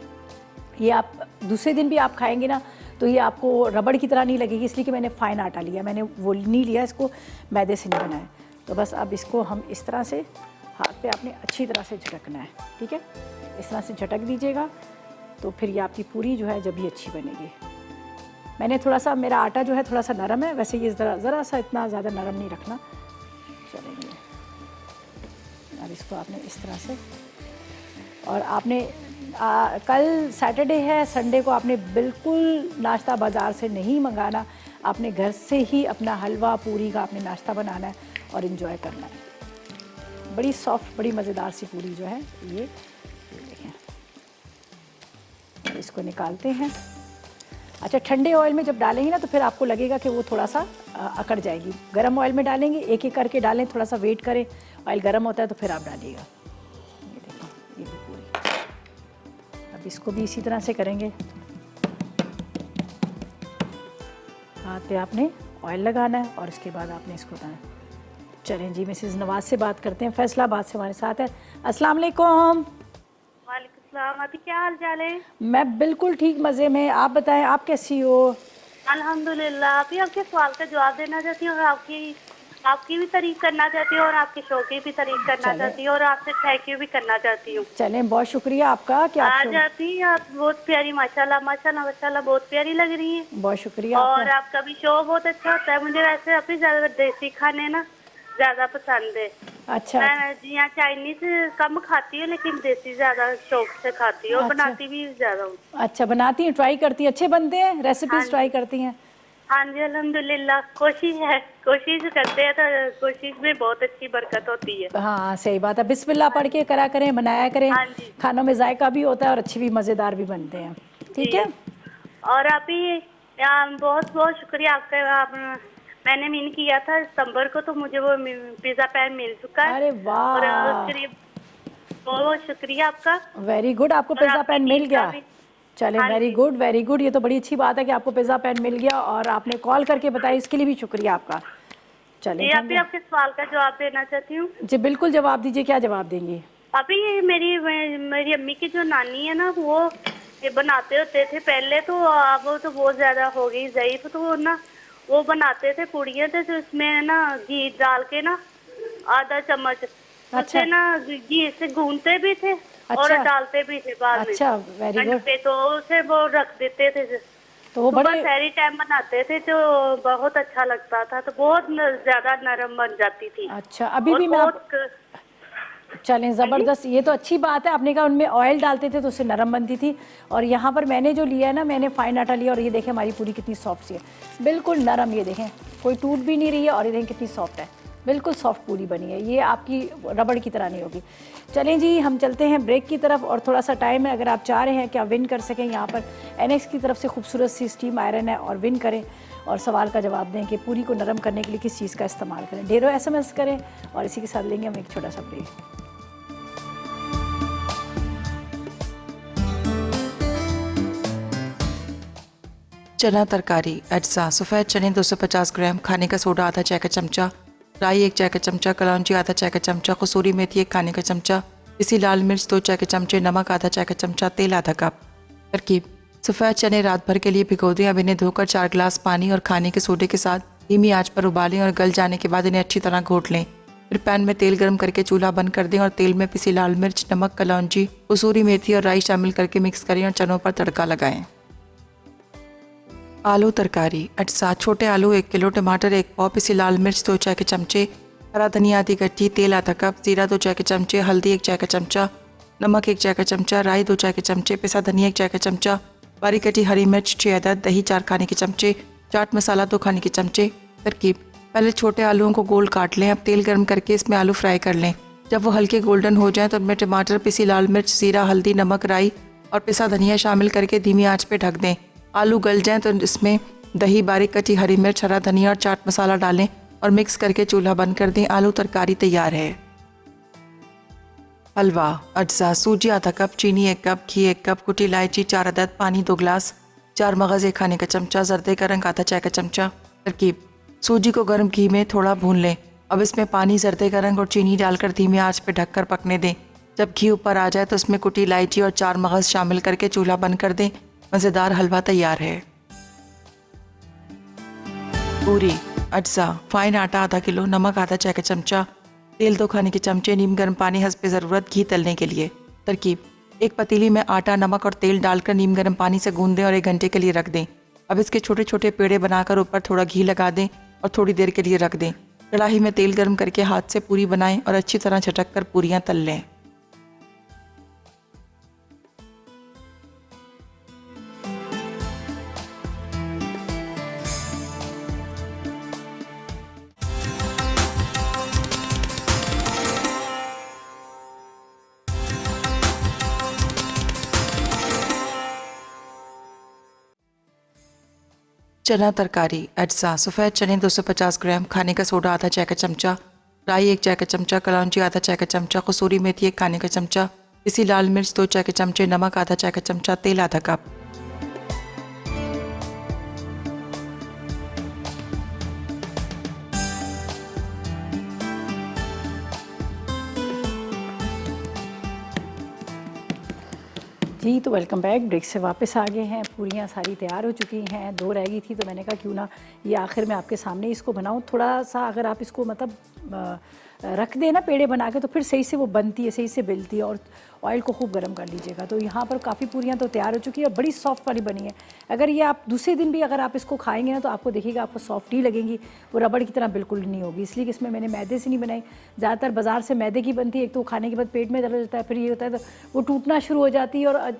A: ये आप दूसरे दिन भी आप खाएंगे ना तो ये आपको रबड़ की तरह नहीं लगेगी, इसलिए कि मैंने फ़ाइन आटा लिया, मैंने वो नहीं लिया, इसको मैदे से नहीं बनाया। तो बस अब इसको हम इस तरह से हाथ पे आपने अच्छी तरह से झटकना है। ठीक है, इस तरह से झटक दीजिएगा, तो फिर ये आपकी पूरी जो है जब भी अच्छी बनेगी। मैंने थोड़ा सा, मेरा आटा जो है थोड़ा सा नरम है, वैसे ये ज़रा सा इतना ज़्यादा नरम नहीं रखना। चलेंगे, अब इसको आपने इस तरह से, और आपने कल सैटरडे है, संडे को आपने बिल्कुल नाश्ता बाज़ार से नहीं मंगाना, आपने घर से ही अपना हलवा पूरी का आपने नाश्ता बनाना है और इन्जॉय करना है। बड़ी सॉफ्ट, बड़ी मज़ेदार सी पूरी जो है ये देखें। और इसको निकालते हैं। अच्छा, ठंडे ऑयल में जब डालेंगे ना तो फिर आपको लगेगा कि वो थोड़ा सा अकड़ जाएगी। गर्म ऑयल में डालेंगे, एक एक करके डालें, थोड़ा सा वेट करें, ऑयल गर्म होता है तो फिर आप डालिएगा। ये देखो, ये भी पूरी, अब इसको भी इसी तरह से करेंगे। हाथ पे आपने ऑयल लगाना है और उसके बाद आपने इसको उतारना है। चलें जी, मिसेस नवाज से बात करते हैं, फैसलाबाद से हमारे साथ है। अस्सलाम वालेकुम।
C: वालेकुम सलाम। अभी क्या हाल चाल है?
A: मैं बिल्कुल ठीक, मज़े में। आप बताएं, आप कैसी हो?
C: अल्हम्दुलिल्लाह। अभी आपके सवाल का जवाब देना चाहती हूँ और आपकी भी तारीफ करना चाहती हूँ और आपके शो की भी तारीफ करना चाहती हूँ और आपसे थैंक यू भी करना चाहती हूँ।
A: चलें, बहुत शुक्रिया आपका कि
C: आ जाती हैं आप, बहुत प्यारी, माशाल्लाह माशाल्लाह माशाल्लाह, बहुत प्यारी लग रही है।
A: बहुत शुक्रिया
C: और आपका भी शो बहुत अच्छा होता है। मुझे वैसे अभी ज्यादा देसी खाने ना ज्यादा पसंद है।
A: अच्छा,
C: मैं यहाँ चाइनीज कम खाती हूँ, लेकिन देसी ज्यादा शौक से खाती हूँ और बनाती भी ज्यादा हूँ।
A: अच्छा, बनाती हैं, ट्राई करती हैं, अच्छे बनते हैं, रेसिपीज ट्राई करती हैं?
C: हाँ जी, अल्हम्दुलिल्लाह, कोशिश करते हैं तो कोशिश में बहुत अच्छी बरकत होती है।
A: हाँ, सही बात है। बिस्मिल्लाह पढ़ के करा करें, बनाया करें,
C: हाँ जी।
A: खानों में जायका भी होता है और अच्छी भी, मज़ेदार भी बनते हैं। ठीक है,
C: और अभी बहुत बहुत शुक्रिया आपका। मैंने मीन किया था सितंबर को, तो मुझे वो पिज्जा पैन मिल चुका है।
A: अरे वाह,
C: और बहुत बहुत शुक्रिया आपका।
A: वेरी गुड, आपको पिज्जा पैन मिल गया। चलें,
C: हाँ
A: वेरी गुड वेरी गुड, ये तो बड़ी अच्छी बात है कि आपको पिज़्ज़ा पैन मिल गया और आपने कॉल करके बताया, इसके लिए भी शुक्रिया आपका। चलें,
C: अभी आपके सवाल का जवाब देना चाहती हूँ।
A: जी बिल्कुल, जवाब दीजिए, क्या जवाब देंगी?
C: अभी ये मेरी अम्मी की जो नानी है ना, वो ये बनाते होते थे पहले, तो अब तो बहुत ज्यादा हो गई ज़ईफ, तो वो ना वो बनाते थे पूड़ियाँ, तो उसमें ना घी डाल के ना आधा चम्मच, उसे ना घी से गूंदते भी थे और डालते भी थे बाद में।
A: अच्छा, वेरी गुड।
C: पे तो उसे वो रख देते थे,
A: तो वो बड़े
C: शहरी टाइम बनाते थे, तो बहुत अच्छा लगता था, तो बहुत ज्यादा नरम बन जाती थी।
A: अच्छा, अभी भी मैं चलें, ज़बरदस्त, ये तो अच्छी बात है। आपने कहा उनमें ऑयल डालते थे तो उससे नरम बनती थी, और यहाँ पर मैंने जो लिया है ना, मैंने फाइन आटा लिया, और ये देखें हमारी पूरी कितनी सॉफ्ट सी है, बिल्कुल नरम, ये देखें कोई टूट भी नहीं रही है, और ये देखें कितनी सॉफ्ट है, बिल्कुल सॉफ्ट पूरी बनी है, ये आपकी रबड़ की तरह नहीं होगी। चलें जी, हम चलते हैं ब्रेक की तरफ, और थोड़ा सा टाइम है, अगर आप चाह रहे हैं कि आप विन कर सकें, यहाँ पर NX की तरफ से खूबसूरत सी स्टीम आयरन है, और विन करें और सवाल का जवाब दें कि पूरी को नरम करने के लिए किस चीज़ का इस्तेमाल करें। ढेरों SMS करें, और इसी के साथ लेंगे हम एक छोटा सा ब्रेक।
D: चना तरकारी, अज्जा, सफ़ेद चने 250 ग्राम, खाने का सोडा आधा चाय का चमचा, राई 1 चाय का चमचा, कलौंजी आधा चाय का चमचा, कसूरी मेथी 1 खाने का चमचा, पिसी लाल मिर्च 2 चाय के चमचे, नमक आधा चाय का चमचा, तेल आधा कप। तरकीब: सफ़ेद चने रात भर के लिए भिगो दें। अब इन्हें धोकर 4 गिलास पानी और खाने के सोडे के साथ धीमी आंच पर उबालें और गल जाने के बाद इन्हें अच्छी तरह घोट लें। फिर पैन में तेल गर्म करके चूल्हा बंद कर दें और तेल में पिसी लाल मिर्च, नमक, कलौंजी, कसूरी मेथी और राई शामिल करके मिक्स करें और चनों पर तड़का लगाएं। आलू तरकारी: अज्जा: छोटे आलू 1 किलो, टमाटर 1 पाव, पिसी लाल मिर्च 2 चाय के चमचे, हरा धनिया आधी गड्डी, तेल आधा कप, जीरा 2 चाय के चमचे, हल्दी 1 चाय का चमचा, नमक 1 चाय का चमचा, राई 2 चाय के चमचे, पिसा धनिया 1 चाय का चमचा, बारीक कटी हरी मिर्च 6 अदद, दही 4 खाने के चमचे, चाट मसाला 2 खाने के चमचे। तरकीब: पहले छोटे आलूओं को गोल काट लें। अब तेल गर्म करके इसमें आलू फ्राई कर लें। जब वो हल्के गोल्डन हो जाएं तो उनमें टमाटर, पिसी लाल मिर्च, जीरा, हल्दी, नमक, राई और पिसा धनिया शामिल करके धीमी आंच पे ढक दें। आलू गल जाएं तो इसमें दही, बारीक कटी हरी मिर्च, हरा धनिया और चाट मसाला डालें और मिक्स करके चूल्हा बंद कर दें। आलू तरकारी तैयार है। हलवा: अज्जा: सूजी आधा कप, चीनी 1 कप, घी 1 कप, कुटी इलायची 4 अदद, पानी 2 गिलास, 4 मगज़ 1 खाने का चमचा, जर्दे का रंग आधा चाय का चमचा। तरकीब: सूजी को गर्म घी में थोड़ा भून लें। अब इसमें पानी, जर्दे का रंग और चीनी डालकर धीमी आंच पर ढककर पकने दें। जब घी ऊपर आ जाए तो उसमें कुटी इलायची और 4 मगज़ शामिल करके चूल्हा बंद कर दें। मज़ेदार हलवा तैयार है। पूरी: अज्जा: फाइन आटा आधा किलो, नमक आधा चाय का चमचा, तेल 2 खाने के चमचे, नीम गर्म पानी हस्बे ज़रूरत, घी तलने के लिए। तरकीब: एक पतीली में आटा, नमक और तेल डालकर नीम गर्म पानी से गूंद दें और 1 घंटे के लिए रख दें। अब इसके छोटे छोटे पेड़े बनाकर ऊपर थोड़ा घी लगा दें और थोड़ी देर के लिए रख दें। कढ़ाई में तेल गर्म करके हाथ से पूरी बनाएं और अच्छी तरह झटक कर पूरियां तल लें। चना तरकारी: अज्जा: सफ़ेद चने 250 ग्राम, खाने का सोडा आधा चाय का चमचा, राई 1 चाय का चमचा, कलौंजी आधा चाय का चमचा, कसूरी मेथी 1 खाने का चमचा, पिसी लाल मिर्च 2 चाय के चमचे, नमक आधा चाय का चमचा, तेल आधा कप।
A: जी तो वेलकम बैक। ब्रेक से वापस आ गए हैं। पूरियाँ सारी तैयार हो चुकी हैं, 2 रह गई थी तो मैंने कहा क्यों ना ये आखिर में आपके सामने इसको बनाऊँ। थोड़ा सा अगर आप इसको मतलब रख दें ना पेड़े बना के तो फिर सही से वो बनती है, सही से बेलती है। और ऑयल को खूब गर्म कर लीजिएगा। तो यहाँ पर काफ़ी पूरियाँ तो तैयार हो चुकी है और बड़ी सॉफ्ट वाली बनी है। अगर ये आप दूसरे दिन भी अगर आप इसको खाएंगे ना तो आपको देखिएगा आपको सॉफ्ट ही लगेंगी, वो रबड़ की तरह बिल्कुल नहीं होगी। इसलिए कि इसमें मैंने मैदे से नहीं बनाई। ज़्यादातर बाज़ार से मैदे की बनती है, एक तो खाने के बाद पेट में दर्द होता है, फिर ये होता है तो वो टूटना शुरू हो जाती है और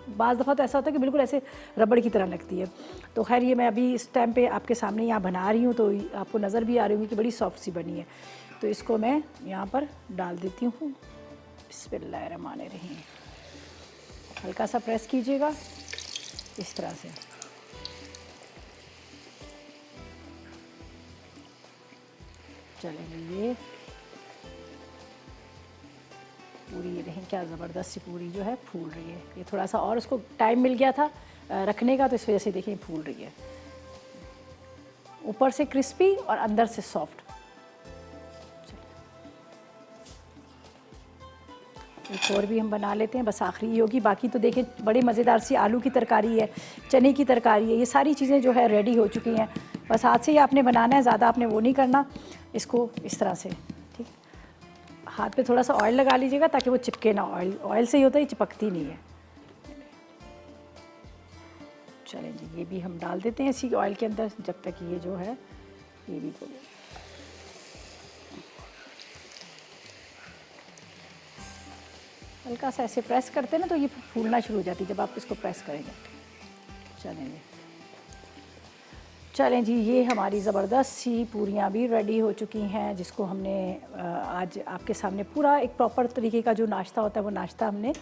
A: बाज़ दफ़ा तो ऐसा होता है कि बिल्कुल ऐसे रबड़ की तरह लगती है। तो खैर ये मैं अभी इस टाइम पे आपके सामने यहाँ बना रही हूँ तो आपको नज़र भी आ रही होगी कि बड़ी सॉफ्ट सी बनी है। तो इसको मैं यहाँ पर डाल देती हूँ। बिस्मिल्लाहिर्रहमानिर्रहीम। हल्का सा प्रेस कीजिएगा इस तरह से। चलेंगे ये पूरी, ये देखें क्या ज़बरदस्त सी पूरी जो है फूल रही है। ये थोड़ा सा और उसको टाइम मिल गया था रखने का तो इस वजह से देखें फूल रही है, ऊपर से क्रिस्पी और अंदर से सॉफ्ट। एक और भी हम बना लेते हैं, बस आखिरी ही होगी। बाकी तो देखें बड़े मज़ेदार सी आलू की तरकारी है, चने की तरकारी है, ये सारी चीज़ें जो है रेडी हो चुकी हैं। बस हाथ से ही आपने बनाना है, ज़्यादा आपने वो नहीं करना। इसको इस तरह से ठीक हाथ पे थोड़ा सा ऑयल लगा लीजिएगा ताकि वो चिपके ना। ऑयल से ही होता है, चिपकती नहीं है। चलें जी ये भी हम डाल देते हैं इसी ऑयल के अंदर जब तक ये जो है ये भी को हल्का सा ऐसे प्रेस करते हैं ना तो ये फूलना शुरू हो जाती है जब आप इसको प्रेस करेंगे। चलें जी ये हमारी ज़बरदस्त सी पूरियाँ भी रेडी हो चुकी हैं, जिसको हमने आज आपके सामने पूरा एक प्रॉपर तरीके का जो नाश्ता होता है वो नाश्ता हमने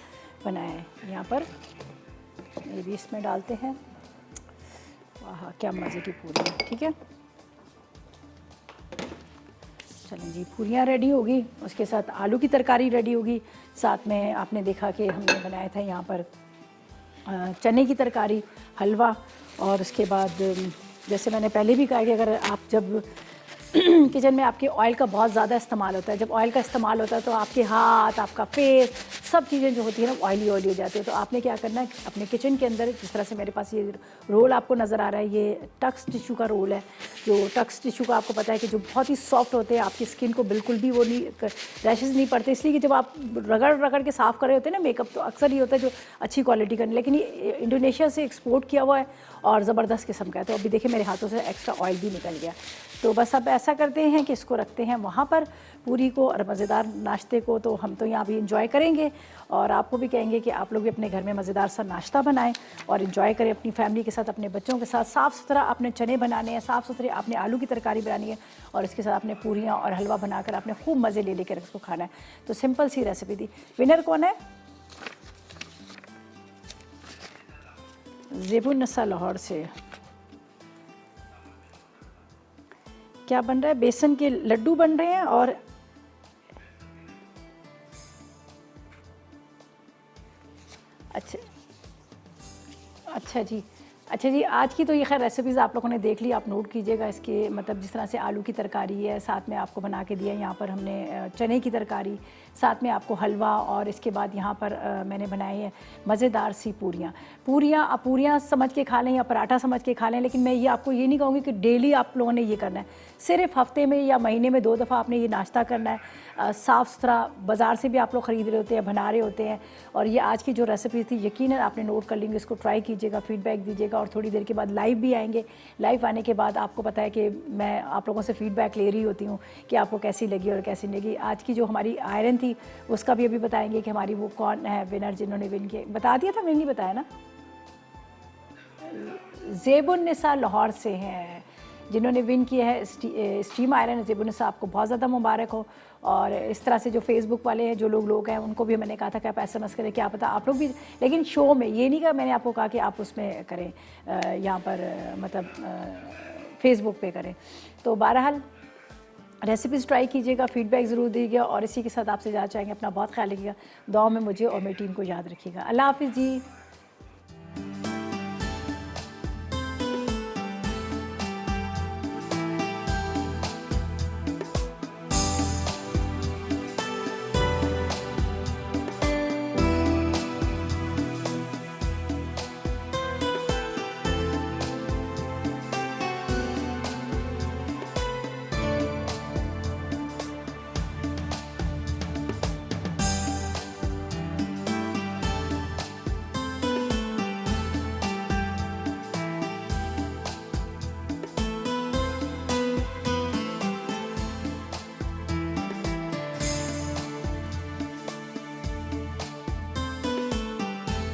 A: बनाया है। यहाँ पर ये भी इसमें डालते हैं। वाह क्या मज़े की पूरी है। ठीक है चलें जी पूरियाँ रेडी होगी, उसके साथ आलू की तरकारी रेडी होगी। साथ में आपने देखा कि हमने बनाया था यहाँ पर चने की तरकारी, हलवा। और उसके बाद जैसे मैंने पहले भी कहा कि अगर आप जब किचन में आपके ऑयल का बहुत ज़्यादा इस्तेमाल होता है। जब ऑयल का इस्तेमाल होता है तो आपके हाथ, आपका फेस, सब चीज़ें जो होती है ना ऑयली ऑयली हो जाती है। तो आपने क्या करना है, अपने किचन के अंदर, जिस तरह से मेरे पास ये रोल आपको नज़र आ रहा है, ये टक्स टिश्यू का रोल है। जो टक्स टिश्यू का आपको पता है कि जो बहुत ही सॉफ्ट होते हैं, आपकी स्किन को बिल्कुल भी वो नहीं, रैशेज़ नहीं पड़ते, इसलिए कि जब आप रगड़ रगड़ के साफ़ कर रहे होते हैं ना मेकअप, तो अक्सर ये होता है जो अच्छी क्वालिटी का। लेकिन ये इंडोनेशिया से एक्सपोर्ट किया हुआ है और ज़बरदस्त किस्म का है। तो अभी देखिए मेरे हाथों से एक्स्ट्रा ऑयल भी निकल गया। तो बस अब ऐसा करते हैं कि इसको रखते हैं वहाँ पर पूरी को, और मज़ेदार नाश्ते को तो हम तो यहाँ भी इंजॉय करेंगे और आपको भी कहेंगे कि आप लोग भी अपने घर में मज़ेदार सा नाश्ता बनाएं और इंजॉय करें अपनी फैमिली के साथ, अपने बच्चों के साथ। साफ़ सुथरा आपने चने बनाने हैं, साफ़ सुथरे आपने आलू की तरकारी बनानी है और इसके साथ आपने पूरियाँ और हलवा बनाकर आपने खूब मज़े ले लेकर इसको खाना है। तो सिंपल सी रेसिपी थी। विनर कौन है? ज़ेबुन्निसा लाहौर से। क्या बन रहा है? बेसन के लड्डू बन रहे हैं और अच्छा जी, अच्छा जी। आज की तो ये खैर रेसिपीज़ आप लोगों ने देख ली, आप नोट कीजिएगा इसके, मतलब जिस तरह से आलू की तरकारी है, साथ में आपको बना के दिया यहाँ पर हमने चने की तरकारी, साथ में आपको हलवा, और इसके बाद यहाँ पर मैंने बनाई है मज़ेदार सी पूरियाँ। आप पूरियाँ समझ के खा लें या पराठा समझ के खा लें, लेकिन मैं ये आपको ये नहीं कहूँगी कि डेली आप लोगों ने ये करना है। सिर्फ हफ्ते में या महीने में 2 दफ़ा आपने ये नाश्ता करना है। साफ़ सुथरा बाज़ार से भी आप लोग ख़रीद रहे होते हैं, बना रहे होते हैं। और ये आज की जो रेसिपी थी यकीनन आपने नोट कर लेंगे, इसको ट्राई कीजिएगा, फ़ीडबैक दीजिएगा। और थोड़ी देर के बाद लाइव भी आएंगे। लाइव आने के बाद आपको पता है कि मैं आप लोगों से फ़ीडबैक ले रही होती हूँ कि आपको कैसी लगी और कैसी नहीं लगी। आज की जो हमारी आयरन थी उसका भी अभी बताएंगे कि हमारी वो कौन है विनर जिन्होंने विन किया। बता दिया था, मैंने नहीं बताया ना? ज़ेबुन्निसा लाहौर से हैं जिन्होंने विन किया है स्टीम आयरन। ज़ेबुन्निसा आपको बहुत ज़्यादा मुबारक हो। और इस तरह से जो फेसबुक वाले हैं, जो लोग हैं, उनको भी मैंने कहा था कि आप SMS करें, क्या पता आप लोग भी, लेकिन शो में ये नहीं कहा, मैंने आपको कहा कि आप उसमें करें, यहाँ पर मतलब फेसबुक पे करें। तो बहरहाल रेसिपीज़ ट्राई कीजिएगा, फ़ीडबैक ज़रूर दीजिएगा और इसी के साथ आपसे जाना चाहेंगे अपना बहुत ख्याल रखिएगा। दुआ में मुझे और मेरी टीम को याद रखिएगा। अल्लाह हाफ़िज़ जी।